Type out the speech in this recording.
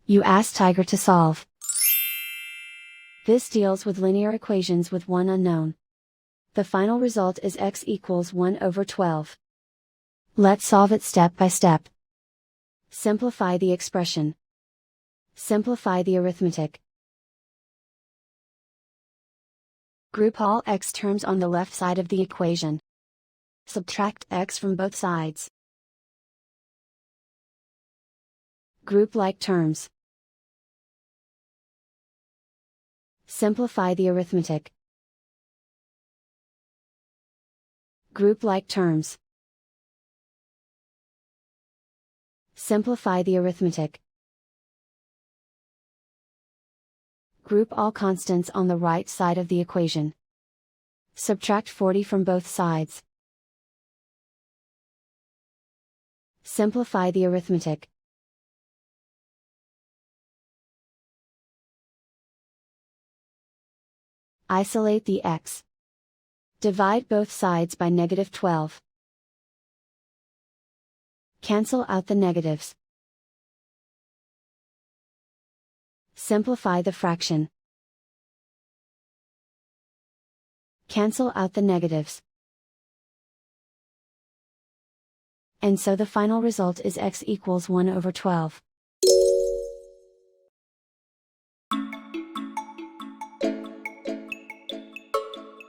You ask Tiger to solve. This deals with linear equations with one unknown. The final result is x equals 1 over 12. Let's solve it step by step. Simplify the expression. Simplify the arithmetic. Group all x terms on the left side of the equation. Subtract x from both sides. Group like terms. Simplify the arithmetic. Group like terms. Simplify the arithmetic. Group all constants on the right side of the equation. Subtract 40 from both sides. Simplify the arithmetic. Isolate the x. Divide both sides by -12. Cancel out the negatives. Simplify the fraction. Cancel out the negatives. And so the final result is x equals 1 over 12.